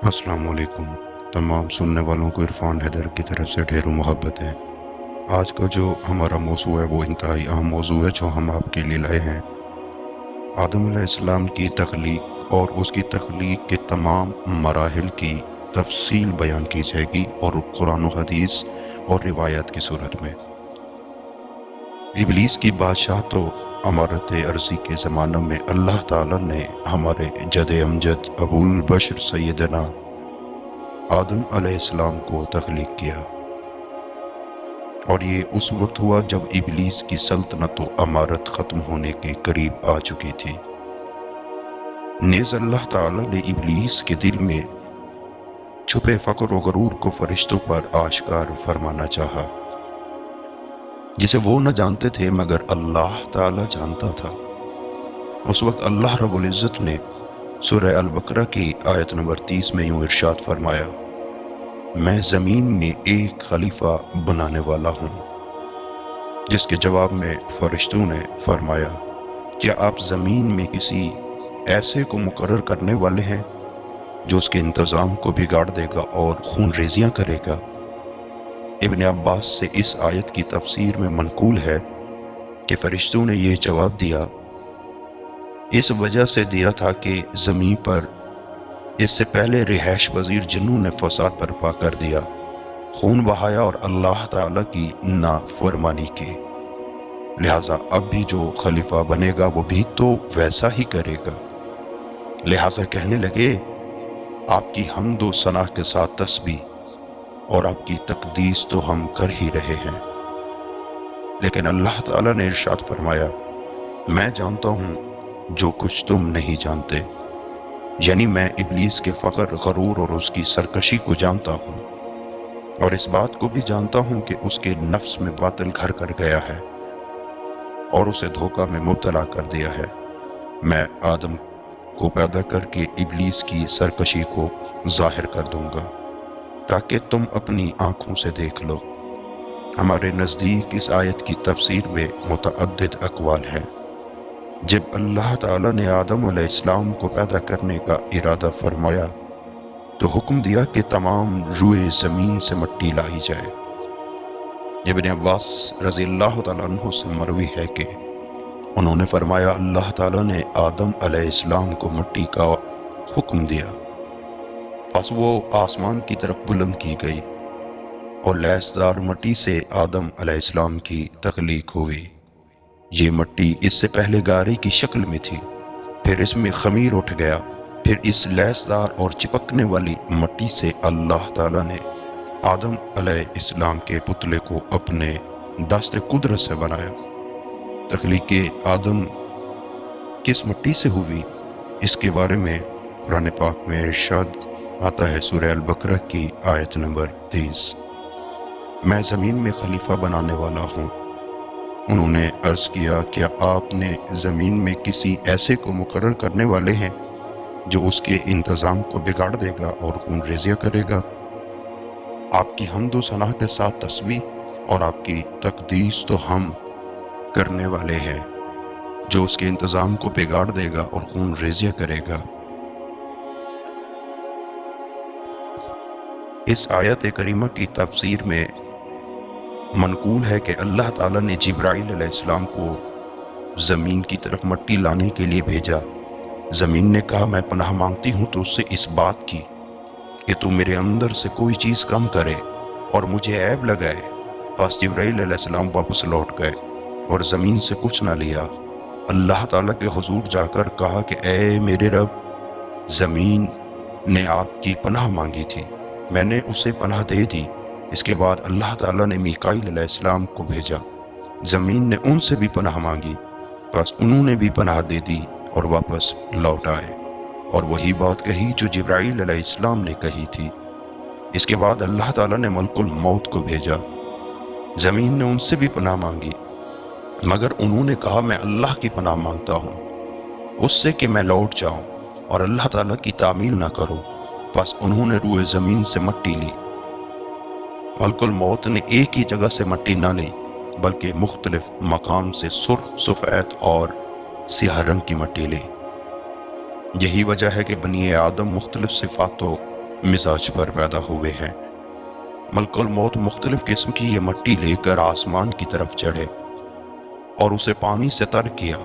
अस्सलाम वालेकुम। तमाम सुनने वालों को इरफान हैदर की तरफ से ढेरों मोहब्बत है। आज का जो हमारा मौजू है वो इंतहाई अहम मौजू है जो हम आपके लिए लाए हैं। आदम अलैहिस्सलाम की तख्लीक और उसकी तख्लीक के तमाम मराहिल की तफसील बयान की जाएगी और कुरान व हदीस और रिवायत की सूरत में। इबलीस की बादशाह तो अमारत अर्ज़ी के ज़माने में अल्लाह ताला ने हमारे जद अमजद अबुल बशर सैयदना आदम अलैहिस्सलाम को तख्लीक किया, और ये उस वक्त हुआ जब इबलीस की सल्तनत व अमारत ख़त्म होने के करीब आ चुकी थी। नेज़ अल्लाह ताला ने इबलीस के दिल में छुपे फ़क्र व गरूर को फरिश्तों पर आश्कार फरमाना चाहा, जिसे वो न जानते थे मगर अल्लाह ताला जानता था। उस वक्त अल्लाह रब्बुल इज़्ज़त ने सूरह अल-बकरा की आयत नंबर 30 में यूँ इरशाद फरमाया, मैं ज़मीन में एक खलीफा बनाने वाला हूँ। जिसके जवाब में फरिश्तों ने फरमाया, क्या आप ज़मीन में किसी ऐसे को मुकर्रर करने वाले हैं जो उसके इंतज़ाम को बिगाड़ देगा और खून रेज़ियाँ करेगा। इब्न अब्बास से इस आयत की तफसीर में मनकूल है कि फरिश्तों ने यह जवाब दिया, इस वजह से दिया था कि ज़मीन पर इससे पहले रिहाइश पज़ीर जिन्नों ने फसाद बर्पा कर दिया, खून बहाया और अल्लाह ताला की नाफरमानी की। लिहाजा अब भी जो खलीफा बनेगा वो भी तो वैसा ही करेगा। लिहाजा कहने लगे, आपकी हम्द व सना के साथ तस्बीह और आपकी तकदीस तो हम कर ही रहे हैं। लेकिन अल्लाह ताला ने इरशाद फरमाया, मैं जानता हूँ जो कुछ तुम नहीं जानते। यानी मैं इबलीस के फ़ख्र, गरूर और उसकी सरकशी को जानता हूँ, और इस बात को भी जानता हूँ कि उसके नफ्स में बातिल घर कर गया है और उसे धोखा में मुब्तला कर दिया है। मैं आदम को पैदा करके इबलीस की सरकशी को ज़ाहिर कर दूंगा ताकि तुम अपनी आँखों से देख लो। हमारे नज़दीक इस आयत की तफसीर में मुतअद्दिद अक़वाल हैं। जब अल्लाह ताला ने आदम अलैहिस्सलाम को पैदा करने का इरादा फरमाया तो हुक्म दिया कि तमाम रूए ज़मीन से मिट्टी लाई जाए। इब्न अब्बास रज़ियल्लाहु ताला अन्हु से मरवी है कि उन्होंने फरमाया, अल्लाह ताला ने आदम अलैहिस्सलाम को मिट्टी का हुक्म दिया, बस वो आसमान की तरफ बुलंद की गई और लैसदार मिट्टी से आदम अलैहिस्सलाम की तख्लीक हुई। ये मिट्टी इससे पहले गारे की शक्ल में थी, फिर इसमें खमीर उठ गया, फिर इस लैसदार और चिपकने वाली मिट्टी से अल्लाह ताला ने आदम अलैहिस्सलाम के पुतले को अपने दस्ते कुदरत से बनाया। तख्लीक आदम किस मिट्टी से हुई, इसके बारे में कुरान पाक में इरशाद आता है सूरह अल-बकरा की आयत नंबर 30, मैं ज़मीन में खलीफा बनाने वाला हूँ। उन्होंने अर्ज़ किया, क्या आपने ज़मीन में किसी ऐसे को मुकर्रर करने वाले हैं जो उसके इंतज़ाम को बिगाड़ देगा और खून रेज़िया करेगा। आपकी हम्द व सना के साथ तस्बीह और आपकी तकदीस तो हम करने वाले हैं जो उसके इंतज़ाम को बिगाड़ देगा और खून रेज़िया करेगा। इस आयत करीमा की तफसीर में मनकूल है कि अल्लाह ताला ने जिब्राइल अलैहिस्सलाम को ज़मीन की तरफ मिट्टी लाने के लिए भेजा। ज़मीन ने कहा, मैं पनाह मांगती हूँ तो उससे इस बात की कि तू मेरे अंदर से कोई चीज़ कम करे और मुझे ऐब लगाए। बस जिब्राइल अलैहिस्सलाम वापस लौट गए और ज़मीन से कुछ ना लिया। अल्लाह ताला के हुजूर जाकर कहा कि ए मेरे रब, ज़मीन ने आपकी पनाह मांगी थी, मैंने उसे पनाह दे दी। इसके बाद अल्लाह ताला ने मीकाईल अलैहिस्सलाम को भेजा। ज़मीन ने उनसे भी पनाह मांगी, बस उन्होंने भी पनाह दे दी और वापस लौट आए और वही बात कही जो जिब्राइल अलैहिस्सलाम ने कही थी। इसके बाद अल्लाह ताला ने मलकुल मौत को भेजा। ज़मीन ने उनसे भी पनाह मांगी, मगर उन्होंने कहा, मैं अल्लाह की पनाह मांगता हूँ उससे कि मैं लौट जाऊँ और अल्लाह ताला की तामील ना करूँ। बस उन्होंने रूए ज़मीन से मिट्टी ली। मलकुल मौत ने एक ही जगह से मिट्टी ना ली बल्कि मुख्तलिफ मकाम से सुर्ख, सफ़ेद और सियाह रंग की मिट्टी ली। यही वजह है कि बनी आदम मुख्तलिफ सिफ़ातों मिजाज पर पैदा हुए हैं। मलकुल मौत मुख्तलिफ किस्म की ये मट्टी लेकर आसमान की तरफ चढ़े और उसे पानी से तर किया,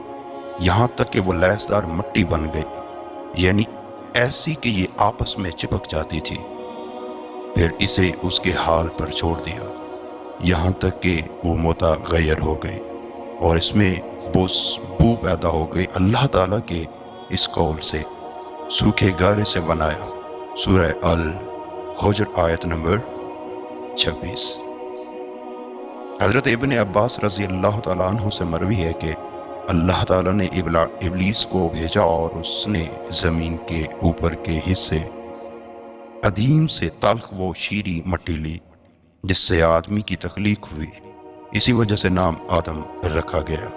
यहाँ तक कि वो लैसदार मट्टी बन गई, यानी ऐसी कि ये आपस में चिपक जाती थी। फिर इसे उसके हाल पर छोड़ दिया, यहाँ तक कि वो मुतगय्यर हो गई और इसमें बू पैदा हो गई। अल्लाह ताला के इस कौल से सूखे गारे से बनाया। सूरह अल हुज्र आयत नंबर 26। हज़रत इब्न अब्बास रज़ी अल्लाह ताला अन्हु से मरवी है कि अल्लाह ताला ने इब्लीस को भेजा और उसने ज़मीन के ऊपर के हिस्से अदीम से तल्ख व शीरी मट्टी ली जिससे आदमी की तख्लीक हुई। इसी वजह से नाम आदम रखा गया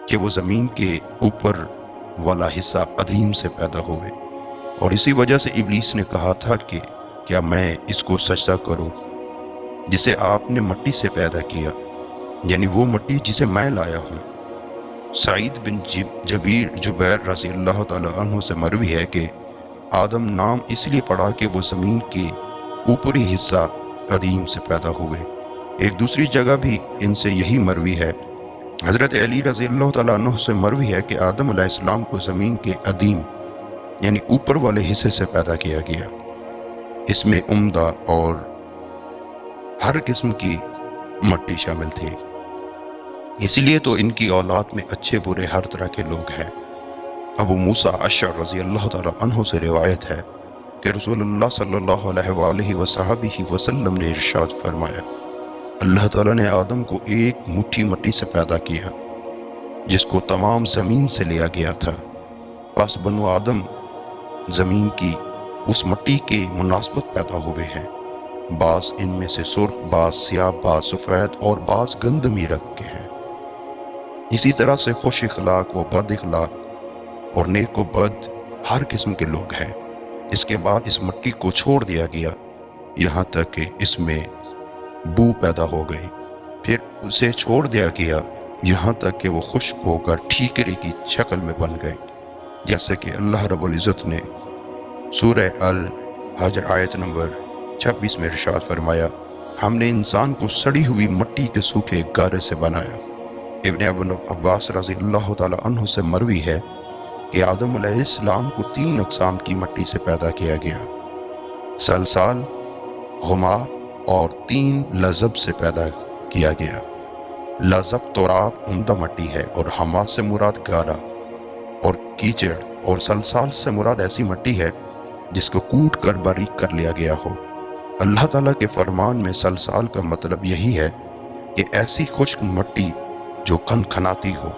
कि वो ज़मीन के ऊपर वाला हिस्सा अदीम से पैदा हुए। और इसी वजह से इब्लीस ने कहा था कि क्या मैं इसको सजदा करूं जिसे आपने मट्टी से पैदा किया, यानी वो मट्टी जिसे मैं लाया हूं। सईद बिन जुबैर रज़ी अल्लाह ताला अन्हु से मरवी है कि आदम नाम इसलिए पड़ा कि वो ज़मीन के ऊपरी हिस्सा अदीम से पैदा हुए। एक दूसरी जगह भी इनसे यही मरवी है। हज़रत अली रज़ी अल्लाह ताला अन्हु से मरवी है कि आदम अलैहिस्सलाम को ज़मीन के अदीम यानी ऊपर वाले हिस्से से पैदा किया गया। इसमें उम्दा और हर किस्म की मट्टी शामिल थी। इसीलिए तो इनकी औलाद में अच्छे बुरे हर तरह के लोग हैं। अबू मूसा अशअरी रज़ी अल्लाह ताला अन्हु से रिवायत है कि रसूलुल्लाह सल्लल्लाहु अलैहि वसल्लम ने इरशाद फरमाया, अल्लाह ताला ने आदम को एक मुट्ठी मट्टी से पैदा किया जिसको तमाम ज़मीन से लिया गया था। बस बनु आदम ज़मीन की उस मट्टी के मुनासबत पैदा हुए हैं। बाज़ इनमें से सुर्ख, बाज़ स्याह, बाज़ सफ़ेद और बाज़ गंदमी रंग के हैं। इसी तरह से खुश इखलाक व बद इखलाक और नेक व बद हर किस्म के लोग हैं। इसके बाद इस मट्टी को छोड़ दिया गया, यहाँ तक कि इसमें बू पैदा हो गई। फिर उसे छोड़ दिया गया, यहाँ तक कि वो खुश्क होकर ठीकरे की शक्ल में बन गए, जैसे कि अल्लाह रब्बुल इज़्ज़त ने सूरह अल हुज्र आयत नंबर 26 में इरशाद फरमाया, हमने इंसान को सड़ी हुई मट्टी के सूखे गारे से बनाया। इब्न अब्बास रज़ी अल्लाह ताला अन्हु से मरवी है कि आदम अलैहिस्सलाम को 3 अक़साम की मट्टी से पैदा किया गया, सलसाल, हुमा और 3 लज़ब से पैदा किया गया। लज़ब तोराब उम्दा मट्टी है और हमा से मुराद गारा और कीचड़, और सलसाल से मुराद ऐसी मट्टी है जिसको कूट कर बारीक कर लिया गया हो। अल्लाह ताला के फरमान में सलसाल का मतलब यही है कि ऐसी खुश्क मट्टी जो खनखनाती हो।